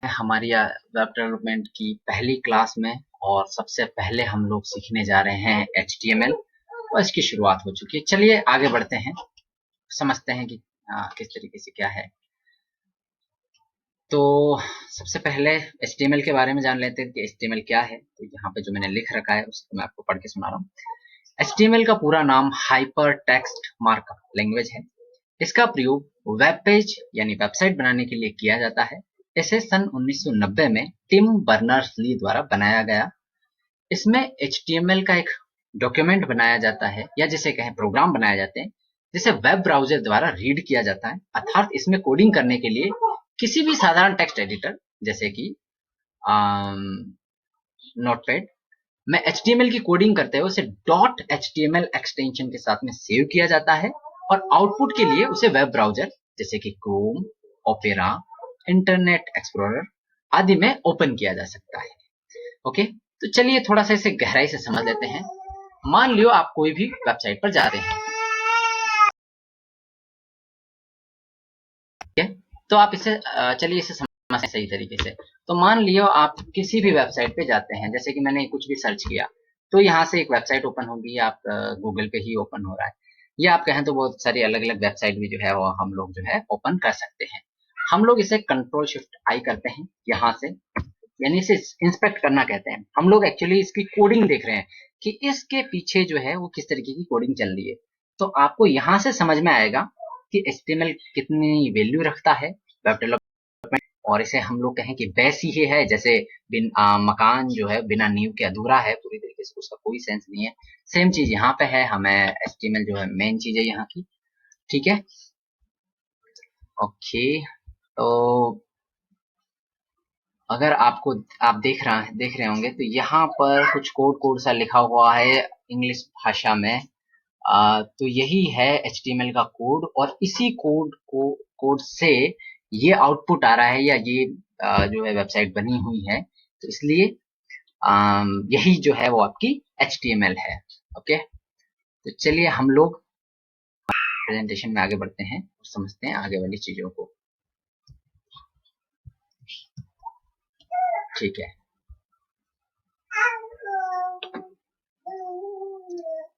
हमारी web development की पहली क्लास में और सबसे पहले हम लोग सीखने जा रहे हैं HTML और इसकी शुरुआत हो चुकी है। चलिए आगे बढ़ते हैं, समझते हैं कि किस तरीके से क्या है। तो सबसे पहले HTML के बारे में जान लेते हैं कि HTML क्या है। तो यहाँ पे जो मैंने लिख रखा है उसको मैं आपको पढ़ के सुना रहा हूँ। HTML का पूरा नाम हाइपर टेक्स्ट मार्कअप लैंग्वेज है। इसका प्रयोग वेब पेज यानी वेबसाइट बनाने के लिए किया जाता है। इसे सन 1990 में टिम बर्नर्स-ली द्वारा बनाया गया। इसमें HTML का एक डॉक्यूमेंट बनाया जाता है या जिसे कहें प्रोग्राम बनाए जाते हैं, जिसे वेब ब्राउजर द्वारा रीड किया जाता है। अर्थात इसमें कोडिंग करने के लिए किसी भी साधारण टेक्स्ट एडिटर जैसे कि नोटपैड में HTML की कोडिंग करते हुए उसे .html एक्सटेंशन के साथ में सेव किया जाता है और आउटपुट के लिए उसे वेब ब्राउजर जैसे कि क्रोम, ओपेरा, इंटरनेट एक्सप्लोरर आदि में ओपन किया जा सकता है। ओके, तो चलिए थोड़ा सा इसे गहराई से समझ लेते हैं। मान लियो आप कोई भी वेबसाइट पर जा रहे हैं, ठीक है? तो आप इसे चलिए इसे समझते हैं सही तरीके से। तो मान लियो आप किसी भी वेबसाइट पे जाते हैं, जैसे कि मैंने कुछ भी सर्च किया, तो यहाँ से एक वेबसाइट ओपन होगी, आप गूगल पे ही ओपन हो रहा है, या आप कहें तो बहुत सारी अलग-अलग वेबसाइट भी जो है वो हम लोग जो है ओपन कर सकते हैं। हम लोग इसे कंट्रोल शिफ्ट आई करते हैं यहाँ से, यानी इसे इंस्पेक्ट करना कहते हैं। हम लोग एक्चुअली इसकी कोडिंग देख रहे हैं कि इसके पीछे जो है वो किस तरीके की कोडिंग चल रही है। तो आपको यहाँ से समझ में आएगा कि HTML कितनी वैल्यू रखता है वेब डेवलपमेंट, और इसे हम लोग कहें कि वैसी ही है जैसे मकान जो है बिना नींव के अधूरा है, पूरी तरीके से उसका कोई सेंस नहीं है। सेम चीज यहाँ पे है, हमें HTML जो है मेन चीज है यहाँ की, ठीक है। ओके, तो अगर आप देख रहे होंगे तो यहाँ पर कुछ कोड सा लिखा हुआ है इंग्लिश भाषा में। तो यही है HTML का कोड, और इसी कोड से ये आउटपुट आ रहा है या ये जो है वेबसाइट बनी हुई है। तो इसलिए यही जो है वो आपकी HTML है। ओके, तो चलिए हम लोग प्रेजेंटेशन में आगे बढ़ते हैं और समझते हैं आगे वाली चीजों को। ठीक है,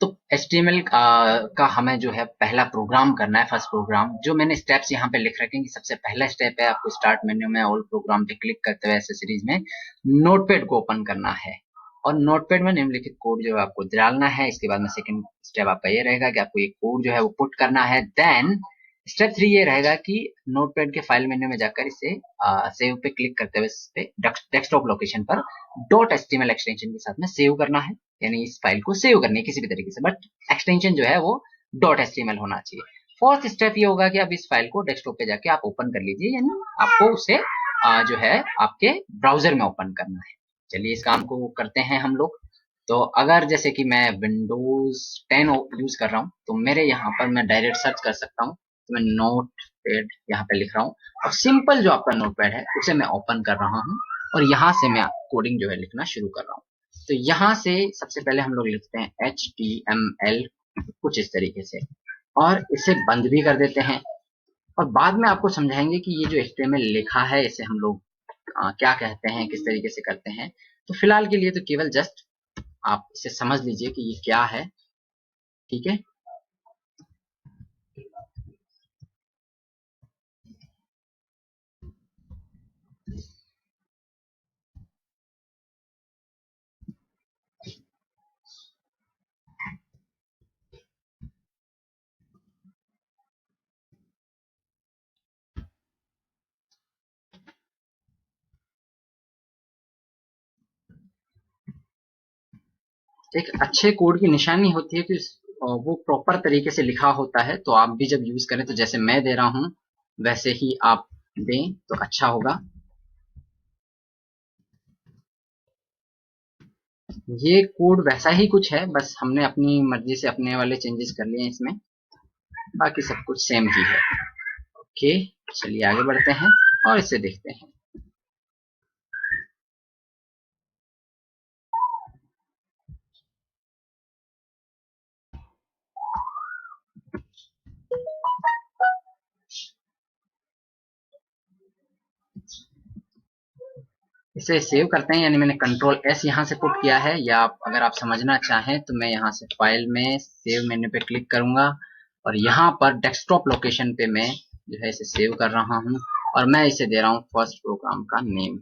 तो HTML का हमें जो है पहला प्रोग्राम करना है, फर्स्ट प्रोग्राम जो मैंने स्टेप्स यहाँ पे लिख रखे हैं कि सबसे पहला स्टेप है आपको स्टार्ट मेन्यू में ऑल प्रोग्राम पे क्लिक करते हुए एक्सेसरीज में नोटपैड को ओपन करना है और नोटपैड में निम्नलिखित कोड जो है आपको डालना है। इसके बाद में सेकंड स्टेप आपका ये रहेगा कि आपको ये कोड जो है वो पुट करना है। देन स्टेप 3 ये रहेगा कि नोटपैड के फाइल मेन्यू में जाकर इसे सेव पे क्लिक करते हुए इस पे डेस्कटॉप लोकेशन पर .html एक्सटेंशन के साथ में सेव करना है, यानी इस फाइल को सेव करनी है किसी भी तरीके से, बट एक्सटेंशन जो है वो .html होना चाहिए। फोर्थ स्टेप ये होगा कि अब इस फाइल को डेस्कटॉप पे जाके आप ओपन कर लीजिए, यानी आपको उसे जो है आपके ब्राउजर में ओपन करना है। चलिए इस काम को करते हैं हम लोग। तो अगर जैसे कि मैं विंडोज 10 यूज कर रहा हूँ तो मेरे यहाँ पर मैं डायरेक्ट सर्च कर सकता हूँ। तो मैं नोटपैड यहाँ पे लिख रहा हूँ और सिंपल जो आपका नोटपैड है उसे मैं ओपन कर रहा हूँ और यहाँ से मैं कोडिंग जो है लिखना शुरू कर रहा हूँ। तो यहाँ से सबसे पहले हम लोग लिखते हैं HTML कुछ इस तरीके से और इसे बंद भी कर देते हैं, और बाद में आपको समझाएंगे कि ये जो HTML लिखा है इसे हम लोग क्या कहते हैं, किस तरीके से करते हैं। तो फिलहाल के लिए तो केवल जस्ट आप इसे समझ लीजिए कि ये क्या है, ठीक है। एक अच्छे कोड की निशानी होती है कि वो प्रॉपर तरीके से लिखा होता है, तो आप भी जब यूज करें तो जैसे मैं दे रहा हूं वैसे ही आप दें तो अच्छा होगा। ये कोड वैसा ही कुछ है, बस हमने अपनी मर्जी से अपने वाले चेंजेस कर लिए हैं इसमें, बाकी सब कुछ सेम ही है। ओके, चलिए आगे बढ़ते हैं और इसे देखते हैं। इसे सेव करते हैं, यानी मैंने कंट्रोल एस यहाँ से पुट किया है, या अगर आप समझना चाहें तो मैं यहाँ से फाइल में सेव मेन्यू पे क्लिक करूंगा और यहाँ पर डेस्कटॉप लोकेशन पे मैं जो है इसे सेव कर रहा हूँ और मैं इसे दे रहा हूँ फर्स्ट प्रोग्राम का नेम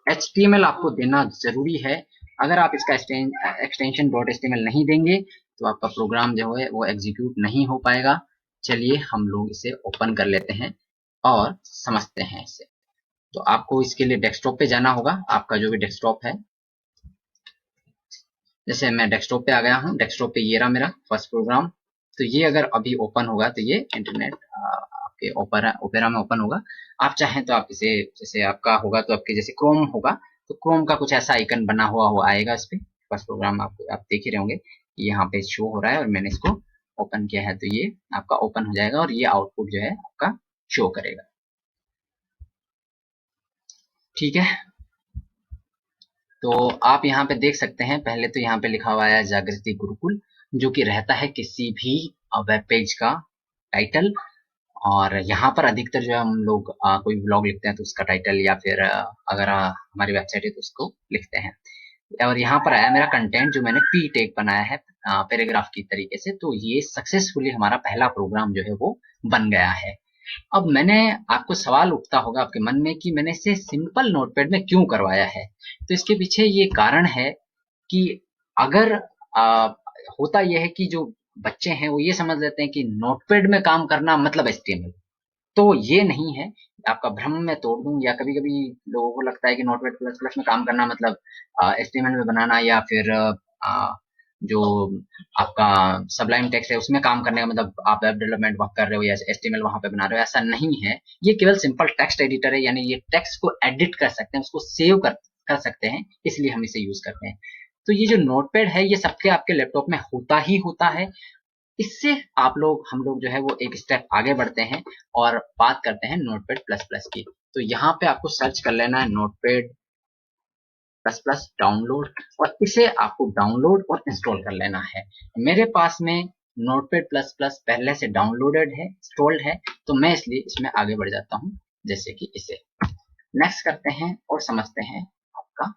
.html आपको देना जरूरी है। अगर आप इसका एक्सटेंशन .html नहीं देंगे तो आपका प्रोग्राम जो है वो एग्जीक्यूट नहीं हो पाएगा। चलिए हम लोग इसे ओपन कर लेते हैं और समझते हैं इसे। तो आपको इसके लिए डेस्कटॉप पे जाना होगा, आपका जो भी डेस्कटॉप है। जैसे मैं डेस्कटॉप पे आ गया हूँ, डेस्कटॉप पे ये रहा मेरा फर्स्ट प्रोग्राम। तो ये अगर अभी ओपन होगा तो ये इंटरनेट आपके ओपेरा में ओपन होगा। आप चाहें तो आप इसे, जैसे आपका होगा तो आपके जैसे क्रोम होगा तो क्रोम का कुछ ऐसा आइकन बना हुआ आएगा इस पे। फर्स्ट प्रोग्राम आप देख ही रहे होंगे, यहाँ पे शो हो रहा है और मैंने इसको ओपन किया है तो ये आपका ओपन हो जाएगा और ये आउटपुट जो है आपका शो करेगा। ठीक है, तो आप यहाँ पे देख सकते हैं, पहले तो यहाँ पे लिखा हुआ है जागृति गुरुकुल, जो कि रहता है किसी भी वेब पेज का टाइटल। और यहाँ पर अधिकतर जो है हम लोग कोई ब्लॉग लिखते हैं तो उसका टाइटल, या फिर अगर हमारी वेबसाइट है तो उसको लिखते हैं। और यहाँ पर आया मेरा कंटेंट जो मैंने पी टैग बनाया है पैराग्राफ की तरीके से। तो ये सक्सेसफुली हमारा पहला प्रोग्राम जो है वो बन गया है। अब मैंने, आपको सवाल उठता होगा आपके मन में कि मैंने इसे सिंपल नोटपैड में क्यों करवाया है। तो इसके पीछे ये कारण है कि अगर होता यह है कि जो बच्चे हैं वो ये समझ लेते हैं कि नोटपैड में काम करना मतलब HTML, तो ये नहीं है। आपका भ्रम मैं तोड़ दूं, या कभी कभी लोगों को लगता है कि नोटपैड प्लस प्लस में काम करना मतलब HTML में बनाना, या फिर जो आपका सबलाइन टेक्स्ट है उसमें काम करने का मतलब आप वेब डेवलपमेंट वहां कर रहे हो या HTML वहां पे बना रहे हो। ऐसा नहीं है, ये केवल सिंपल टेक्स्ट एडिटर है, यानी ये टेक्स्ट को एडिट कर सकते हैं, उसको सेव कर सकते हैं, इसलिए हम इसे यूज करते हैं। तो ये जो नोटपैड है ये सबके आपके लैपटॉप में होता ही होता है। इससे हम लोग जो है वो एक स्टेप आगे बढ़ते हैं और बात करते हैं नोटपैड प्लस प्लस की। तो यहाँ पे आपको सर्च कर लेना है नोटपैड प्लस प्लस डाउनलोड, और इसे आपको डाउनलोड और इंस्टॉल कर लेना है। मेरे पास में नोटपैड प्लस प्लस पहले से डाउनलोडेड है, इंस्टॉल्ड है, तो मैं इसलिए इसमें आगे बढ़ जाता हूँ। जैसे कि इसे नेक्स्ट करते हैं और समझते हैं आपका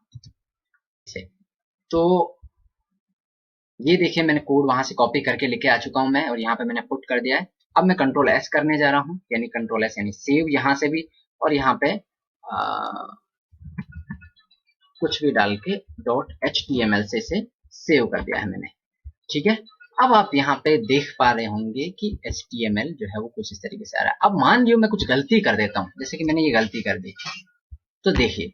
इसे। तो ये देखिए मैंने कोड वहां से कॉपी करके लेके आ चुका हूं मैं, और यहाँ पे मैंने पुट कर दिया है। अब मैं कंट्रोल एस करने जा रहा हूँ, यानी कंट्रोल एस यानी सेव यहाँ से भी, और यहाँ पे कुछ भी डाल के .html से इसे सेव कर दिया है मैंने। ठीक है, अब आप यहाँ पे देख पा रहे होंगे कि HTML जो है वो कुछ इस तरीके से आ रहा है। अब मान लियो मैं कुछ गलती कर देता हूँ, जैसे कि मैंने ये गलती कर दी, तो देखिए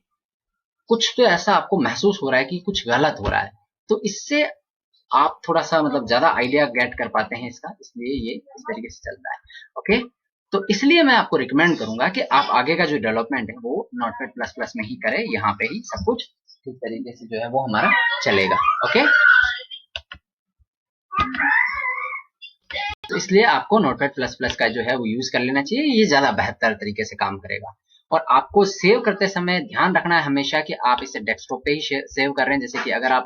कुछ तो ऐसा आपको महसूस हो रहा है कि कुछ गलत हो रहा है। तो इससे आप थोड़ा सा मतलब ज्यादा आइडिया गेट कर पाते हैं इसका, इसलिए ये इस तरीके से चलता है। ओके, तो इसलिए मैं आपको रिकमेंड करूंगा कि आप आगे का जो डेवलपमेंट है वो नोटपैड प्लस प्लस में ही करें, यहाँ पे ही सब कुछ ठीक तरीके से जो है वो हमारा चलेगा। ओके, तो इसलिए आपको नोटपैड प्लस प्लस का जो है वो यूज कर लेना चाहिए, ये ज्यादा बेहतर तरीके से काम करेगा। और आपको सेव करते समय ध्यान रखना है हमेशा कि आप इसे डेस्कटॉप पे ही सेव कर रहे हैं। जैसे कि अगर आप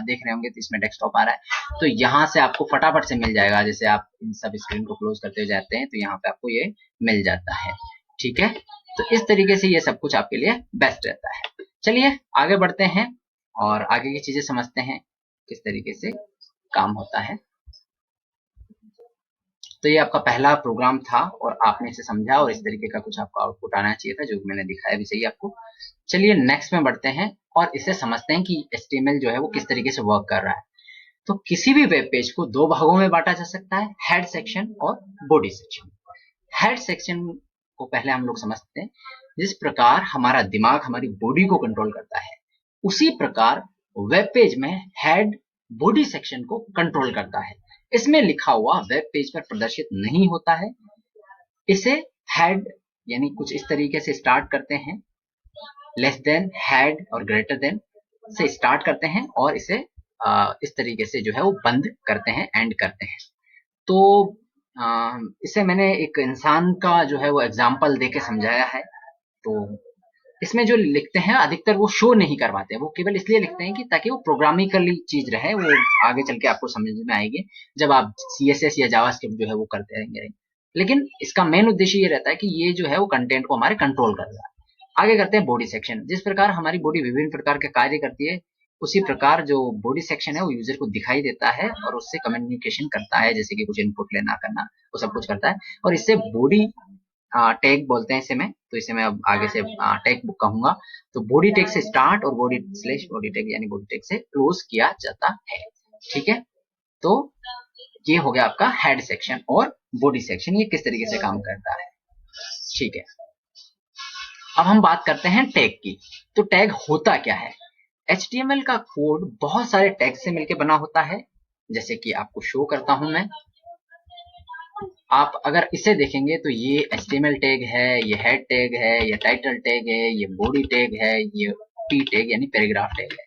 देख रहे होंगे तो इसमें डेस्कटॉप आ रहा है, तो यहाँ से आपको फटाफट से मिल जाएगा। जैसे आप इन सब स्क्रीन को क्लोज करते जाते हैं तो यहाँ पे आपको ये मिल जाता है। ठीक है, तो इस तरीके से ये सब कुछ आपके लिए बेस्ट रहता है। चलिए आगे बढ़ते हैं और आगे की चीजें समझते हैं किस तरीके से काम होता है। तो ये आपका पहला प्रोग्राम था और आपने इसे समझा और इस तरीके का कुछ आपका आउटपुट आना चाहिए था, जो मैंने दिखाया भी सही आपको। चलिए नेक्स्ट में बढ़ते हैं और इसे समझते हैं कि HTML जो है वो किस तरीके से वर्क कर रहा है। तो किसी भी वेब पेज को दो भागों में बांटा जा सकता है, हेड सेक्शन और बॉडी सेक्शन। हेड सेक्शन को पहले हम लोग समझते हैं। जिस प्रकार हमारा दिमाग हमारी बॉडी को कंट्रोल करता है, उसी प्रकार वेब पेज में हेड बॉडी सेक्शन को कंट्रोल करता है। इसमें लिखा हुआ वेब पेज पर प्रदर्शित नहीं होता है। इसे हेड यानी कुछ इस तरीके से स्टार्ट करते हैं, लेस देन, हेड और ग्रेटर देन से स्टार्ट करते हैं और इसे इस तरीके से जो है वो बंद करते हैं, एंड करते हैं। तो इसे मैंने एक इंसान का जो है वो एग्जाम्पल देके समझाया है। तो इसमें जो लिखते हैं अधिकतर वो शो नहीं करवाते, वो केवल इसलिए लिखते हैं कि ताकि वो प्रोग्रामिकली चीज रहे, वो आगे चल के आपको समझ में आएगी जब आप CSS या जावास्क्रिप्ट जो है वो करते रहेंगे। लेकिन इसका मेन उद्देश्य ये रहता है कि ये जो है वो कंटेंट को हमारे कंट्रोल कर रहा है। आगे करते हैं बॉडी सेक्शन। जिस प्रकार हमारी बॉडी विभिन्न प्रकार के कार्य करती है, उसी प्रकार जो बॉडी सेक्शन है वो यूजर को दिखाई देता है और उससे कम्युनिकेशन करता है, जैसे कि कुछ इनपुट लेना करना, वो सब कुछ करता है। और इससे बॉडी टैग बोलते हैं इसे में, तो इसे मैं अब आगे से टैग बुक कहूंगा। तो बॉडी टैग से स्टार्ट और बॉडी स्लैश बॉडी टैग यानी बॉडी टैग से क्लोज किया जाता है। ठीक है, तो ये हो गया आपका हेड सेक्शन और बॉडी सेक्शन, ये किस तरीके से काम करता है। ठीक है, अब हम बात करते हैं टैग की। तो टैग होता क्या है? HTML का कोड बहुत सारे टैग से मिलकर बना होता है, जैसे कि आपको शो करता हूं मैं। आप अगर इसे देखेंगे तो ये HTML टैग है, ये हेड टैग है, ये टाइटल टैग है, ये बॉडी टैग है, ये p टैग यानी पैराग्राफ टैग है।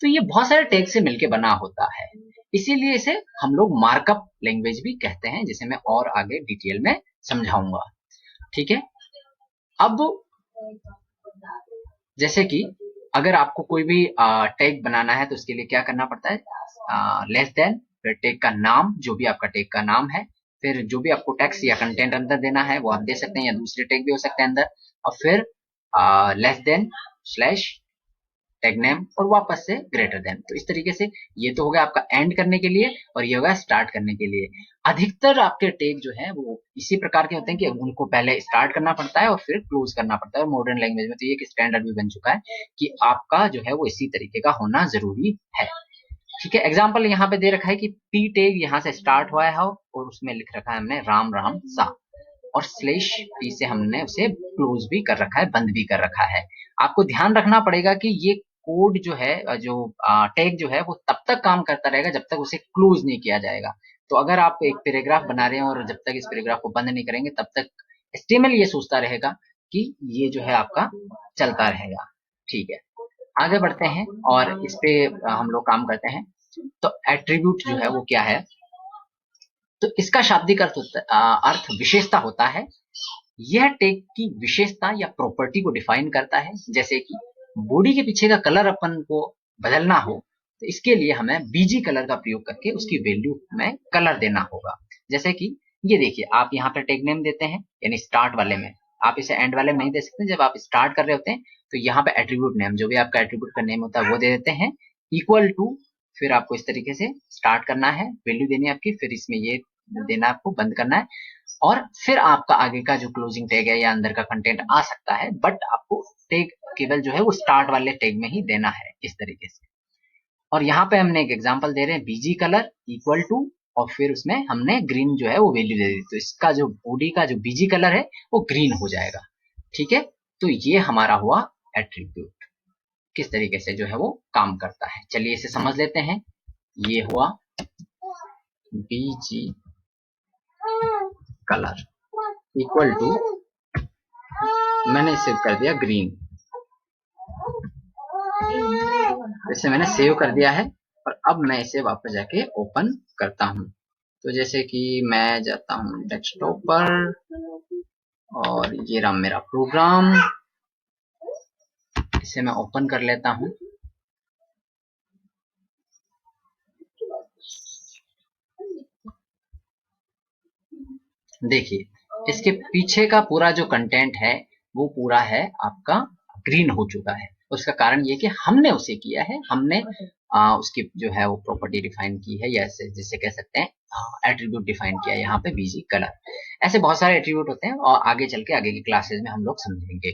तो ये बहुत सारे टैग से मिलकर बना होता है, इसीलिए इसे हम लोग मार्कअप लैंग्वेज भी कहते हैं, जिसे मैं और आगे डिटेल में समझाऊंगा। ठीक है, अब जैसे कि अगर आपको कोई भी टैग बनाना है तो उसके लिए क्या करना पड़ता है? लेस देन, फिर टैग का नाम, जो भी आपका टैग का नाम है, फिर जो भी आपको टेक्स्ट या कंटेंट अंदर देना है वो आप दे सकते हैं, या दूसरे टैग भी हो सकते हैं अंदर, और फिर less than slash tag name और वापस से ग्रेटर देन। तो इस तरीके से ये तो हो गया आपका एंड करने के लिए, और ये होगा स्टार्ट करने के लिए। अधिकतर आपके टैग जो है वो इसी प्रकार के होते हैं कि उनको पहले स्टार्ट करना पड़ता है और फिर क्लोज करना पड़ता है। और मॉडर्न लैंग्वेज में तो ये एक स्टैंडर्ड भी बन चुका है कि आपका जो है वो इसी तरीके का होना जरूरी है। ठीक है, एग्जाम्पल यहाँ पे दे रखा है कि पी टैग यहाँ से स्टार्ट हुआ है और उसमें लिख रखा है हमने राम राम सा, और स्लैश पी से हमने उसे क्लोज भी कर रखा है, बंद भी कर रखा है। आपको ध्यान रखना पड़ेगा कि ये कोड जो है, जो टैग जो है वो तब तक काम करता रहेगा जब तक उसे क्लोज नहीं किया जाएगा। तो अगर आप एक पैराग्राफ बना रहे हैं और जब तक इस पैराग्राफ को बंद नहीं करेंगे तब तक HTML ये सोचता रहेगा कि ये जो है आपका चलता रहेगा। ठीक है, आगे बढ़ते हैं और इस पे हम लोग काम करते हैं। तो एट्रीब्यूट जो है वो क्या है? तो इसका शाब्दिक अर्थ विशेषता होता है। यह टैग की विशेषता या प्रॉपर्टी को डिफाइन करता है। जैसे कि बॉडी के पीछे का कलर अपन को बदलना हो तो इसके लिए हमें बीजी कलर का प्रयोग करके उसकी वैल्यू में कलर देना होगा। जैसे कि ये देखिए, आप यहाँ पे टैग नेम देते हैं, यानी स्टार्ट वाले में, आप इसे एंड वाले में नहीं दे सकते। जब आप स्टार्ट कर रहे होते हैं तो यहाँ पे एट्रीब्यूट नेम, जो भी आपका एट्रीब्यूट का नेम होता है वो दे देते हैं, इक्वल टू, फिर आपको इस तरीके से स्टार्ट करना है, वैल्यू देनी है आपकी, फिर इसमें ये देना है, आपको बंद करना है, और फिर आपका आगे का जो क्लोजिंग टैग है या अंदर का कंटेंट आ सकता है, बट आपको टैग केवल जो है वो स्टार्ट वाले टैग में ही देना है, इस तरीके से। और यहाँ पे हमने एक एग्जांपल दे रहे हैं, बीजी कलर इक्वल टू, और फिर उसमें हमने ग्रीन जो है वो वैल्यू दे दी, तो इसका जो बॉडी का जो बीजी कलर है वो ग्रीन हो जाएगा। ठीक है, तो ये हमारा हुआ एट्रीब्यूट, किस तरीके से जो है वो काम करता है। चलिए इसे समझ लेते हैं। ये हुआ बीजी कलर इक्वल टू, मैंने इसे कर दिया ग्रीन, इसे मैंने सेव कर दिया है। और अब मैं इसे वापस जाके ओपन करता हूं। तो जैसे कि मैं जाता हूं डेस्कटॉप पर, और ये रहा मेरा प्रोग्राम, इसे मैं ओपन कर लेता हूं। देखिए, इसके पीछे का पूरा जो कंटेंट है वो पूरा है आपका ग्रीन हो चुका है। उसका कारण ये कि हमने उसे किया है, हमने उसकी जो है वो प्रॉपर्टी डिफाइन की है, या जिसे कह सकते हैं एट्रीब्यूट डिफाइन किया है यहाँ पे बीजी कलर। ऐसे बहुत सारे एट्रीब्यूट होते हैं और आगे चल के आगे की क्लासेस में हम लोग समझेंगे।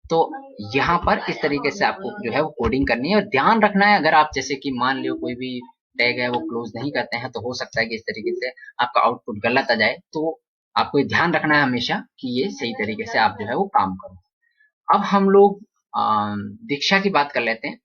तो यहाँ पर इस तरीके से आपको जो है वो कोडिंग करनी है, और ध्यान रखना है, अगर आप जैसे कि मान लो कोई भी टैग है वो क्लोज नहीं करते हैं तो हो सकता है कि इस तरीके से आपका आउटपुट गलत आ जाए। तो आपको ध्यान रखना है हमेशा कि ये सही तरीके से आप जो है वो काम करो। अब हम लोग दीक्षा की बात कर लेते हैं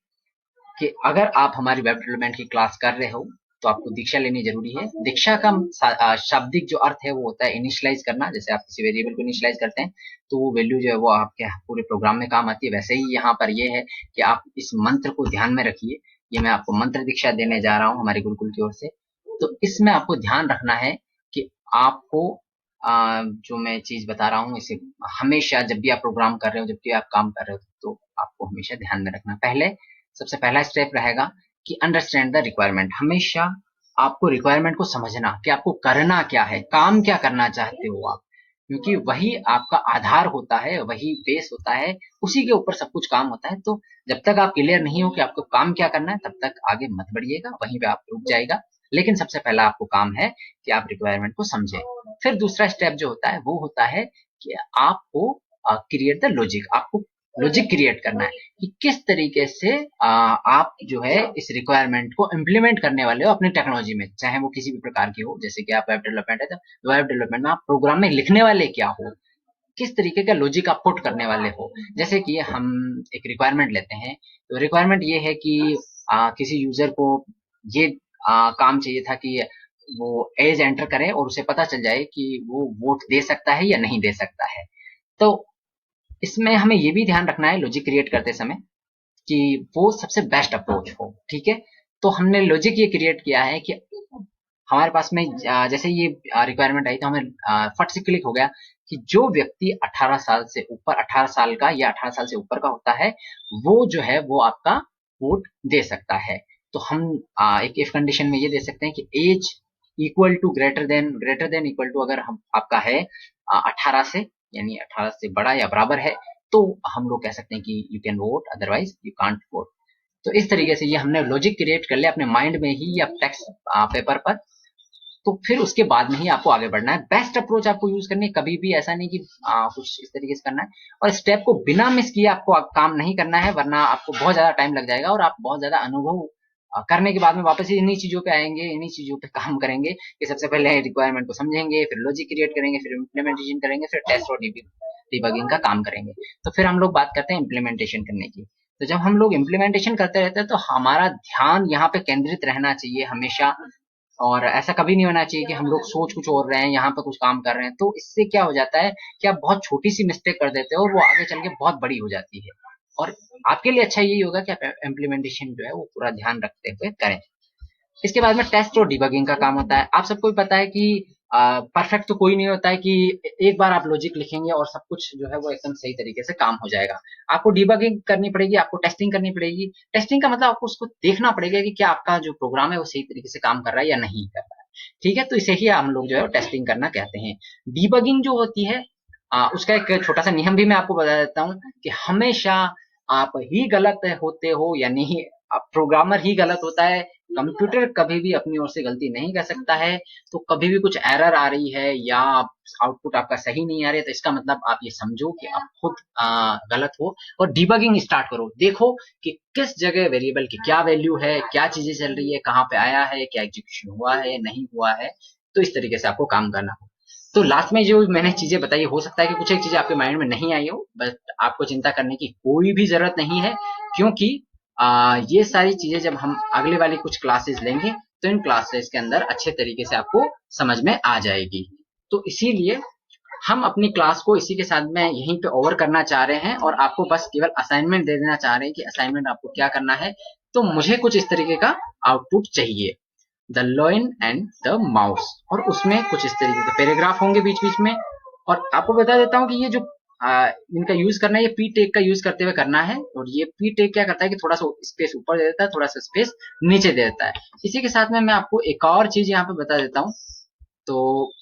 कि अगर आप हमारी वेब डेवलपमेंट की क्लास कर रहे हो तो आपको दीक्षा लेनी जरूरी है। दीक्षा का शाब्दिक जो अर्थ है वो होता है इनिशियलाइज करना। जैसे आप किसी वेरिएबल को इनिशियलाइज करते हैं तो वो वैल्यू जो है वो आपके पूरे प्रोग्राम में काम आती है। वैसे ही यहाँ पर ये है कि आप इस मंत्र को ध्यान में रखिए। ये मैं आपको मंत्र दीक्षा देने जा रहा हूँ हमारे गुरुकुल की ओर से। तो इसमें आपको ध्यान रखना है कि आपको जो मैं चीज बता रहा हूँ इसे हमेशा जब भी आप प्रोग्राम कर रहे हो, जब भी आप काम कर रहे हो, तो आपको हमेशा ध्यान में रखना। सबसे पहला स्टेप रहेगा कि अंडरस्टैंड द रिक्वायरमेंट। हमेशा आपको रिक्वायरमेंट को समझना कि आपको करना क्या है, काम क्या करना चाहते हो आप, क्योंकि वही आपका आधार होता है, वही बेस होता है, उसी के ऊपर सब कुछ काम होता है। तो जब तक आप क्लियर नहीं हो कि आपको काम क्या करना है, तब तक आगे मत बढ़िएगा, वहीं पे आप रुक जाएगा। लेकिन सबसे पहला आपको काम है कि आप रिक्वायरमेंट को समझें। फिर दूसरा स्टेप जो होता है वो होता है कि आपको क्रिएट द लॉजिक, आपको लॉजिक क्रिएट करना है कि किस तरीके से आप जो है इस रिक्वायरमेंट को इम्प्लीमेंट करने वाले हो अपनी टेक्नोलॉजी में, चाहे वो किसी भी प्रकार की हो। जैसे कि आप वेब डेवलपमेंट है तो वेब डेवलपमेंट में आप प्रोग्राम में लिखने वाले क्या हो, किस तरीके का लॉजिक आप पुट करने वाले हो। जैसे कि हम एक रिक्वायरमेंट लेते हैं, तो रिक्वायरमेंट ये है कि किसी यूजर को ये काम चाहिए था कि वो एज एंटर करे और उसे पता चल जाए कि वो वोट दे सकता है या नहीं दे सकता है। तो इसमें हमें ये भी ध्यान रखना है लॉजिक क्रिएट करते समय कि वो सबसे बेस्ट अप्रोच हो, ठीक है। तो हमने लॉजिक ये क्रिएट किया है कि हमारे पास में जैसे ये रिक्वायरमेंट आई तो हमें फट से क्लिक हो गया कि जो व्यक्ति 18 साल से ऊपर, 18 साल का या 18 साल से ऊपर का होता है, वो जो है वो आपका वोट दे सकता है। तो हम एक इफ कंडीशन में ये दे सकते हैं कि as equal to greater than equal to, अगर हम आपका है 18 से, यानी 18 से बड़ा या बराबर है, तो हम लोग कह सकते हैं कि you can vote, otherwise you can't vote. तो इस तरीके से ये हमने लॉजिक क्रिएट कर लिया अपने माइंड में ही या टेक्स्ट पेपर पर। तो फिर उसके बाद में ही आपको आगे बढ़ना है। बेस्ट अप्रोच आपको यूज करनी है, कभी भी ऐसा नहीं कि कुछ इस तरीके से करना है। और स्टेप को बिना मिस किए आपको काम नहीं करना है, वरना आपको बहुत ज्यादा टाइम लग जाएगा और आप बहुत ज्यादा अनुभव करने के बाद में वापस इन्हीं चीजों पे आएंगे, इन्हीं चीजों पे काम करेंगे कि सबसे पहले रिक्वायरमेंट को समझेंगे, फिर लॉजिक क्रिएट करेंगे, फिर इम्प्लीमेंटेशन करेंगे, फिर टेस्ट और डिबगिंग का काम करेंगे। तो फिर हम लोग बात करते हैं इम्प्लीमेंटेशन करने की। तो जब हम लोग इम्प्लीमेंटेशन करते रहते हैं तो हमारा ध्यान यहाँ पे केंद्रित रहना चाहिए हमेशा। और ऐसा कभी नहीं होना चाहिए कि हम लोग सोच कुछ और रहे हैं, यहाँ पे कुछ काम कर रहे हैं। तो इससे क्या हो जाता है कि आप बहुत छोटी सी मिस्टेक कर देते हो और वो आगे चल के बहुत बड़ी हो जाती है। और आपके लिए अच्छा यही होगा कि आप इम्प्लीमेंटेशन जो है वो पूरा ध्यान रखते हुए करें। इसके बाद में टेस्ट और डिबगिंग का काम होता है। आप सबको भी पता है कि परफेक्ट तो कोई नहीं होता है कि एक बार आप लॉजिक लिखेंगे और सब कुछ जो है वो एकदम सही तरीके से काम हो जाएगा। आपको डिबगिंग करनी पड़ेगी, आपको टेस्टिंग करनी पड़ेगी। टेस्टिंग का मतलब आपको उसको देखना पड़ेगा कि क्या आपका जो प्रोग्राम है वो सही तरीके से काम कर रहा है या नहीं कर रहा है, ठीक है। तो इसे ही हम लोग जो है टेस्टिंग करना कहते हैं। डिबगिंग जो होती है उसका एक छोटा सा नियम भी मैं आपको बता देता हूँ कि हमेशा आप ही गलत होते हो, यानी प्रोग्रामर ही गलत होता है। कंप्यूटर कभी भी अपनी ओर से गलती नहीं कर सकता है। तो कभी भी कुछ एरर आ रही है या आउटपुट आपका सही नहीं आ रही है, तो इसका मतलब आप ये समझो कि आप खुद गलत हो और डिबगिंग स्टार्ट करो। देखो कि किस जगह वेरिएबल की क्या वैल्यू है, क्या चीजें चल रही है, कहाँ पे आया है, क्या एग्जीक्यूशन हुआ है नहीं हुआ है। तो इस तरीके से आपको काम करना हो। तो लास्ट में जो मैंने चीजें बताई, हो सकता है कि कुछ एक चीजें आपके माइंड में नहीं आई हो, बट आपको चिंता करने की कोई भी जरूरत नहीं है, क्योंकि ये सारी चीजें जब हम अगले वाली कुछ क्लासेस लेंगे तो इन क्लासेस के अंदर अच्छे तरीके से आपको समझ में आ जाएगी। तो इसीलिए हम अपनी क्लास को इसी के साथ में यहीं पे ओवर करना चाह रहे हैं और आपको बस केवल असाइनमेंट दे देना चाह रहे हैं कि असाइनमेंट आपको क्या करना है। तो मुझे कुछ इस तरीके का आउटपुट चाहिए, the lion and the mouse, और उसमें कुछ इस तरीके के पैराग्राफ होंगे बीच बीच में। और आपको बता देता हूँ कि ये जो इनका यूज करना है, ये पी टेक का यूज करते हुए करना है। और ये पी टेक क्या करता है कि थोड़ा सा स्पेस ऊपर दे देता है, थोड़ा सा स्पेस नीचे दे देता है। इसी के साथ में मैं आपको एक और चीज यहाँ पे बता देता हूँ। तो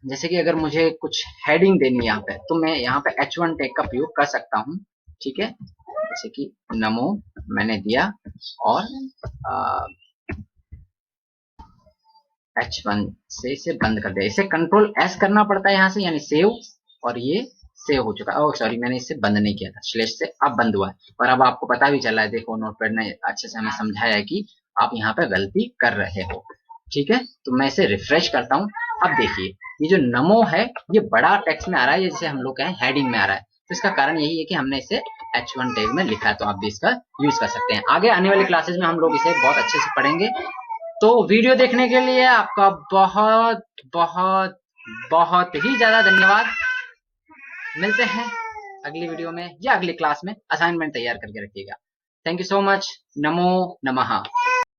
जैसे कि अगर मुझे कुछ हेडिंग देनी है यहाँ पे, तो मैं यहाँ पे H1 टैग का प्रयोग कर सकता हूँ, ठीक है। जैसे कि नमो मैंने दिया और H1 से इसे बंद कर दिया। इसे कंट्रोल S करना पड़ता है यहाँ से, यानी सेव, और ये सेव हो चुका है। ओह सॉरी, मैंने इसे बंद नहीं किया था, स्लैश से अब बंद हुआ है। और अब आपको पता भी चला है, देखो नोटपैड ने अच्छे से हमें समझाया है कि आप यहाँ पे गलती कर रहे हो, ठीक है। तो मैं इसे रिफ्रेश करता हूँ। अब देखिए ये जो नमो है ये बड़ा टेक्स्ट में आ रहा है, जैसे हम लोग कहें हेडिंग में आ रहा है। तो इसका कारण यही है कि हमने इसे H1 टैग में लिखा है। तो आप भी इसका यूज कर सकते हैं। आगे आने वाली क्लासेस में हम लोग इसे बहुत अच्छे से पढ़ेंगे। तो वीडियो देखने के लिए आपका बहुत बहुत बहुत ही ज्यादा धन्यवाद। मिलते हैं अगली वीडियो में या अगली क्लास में। असाइनमेंट तैयार करके रखिएगा। Thank you so much. नमो नमः।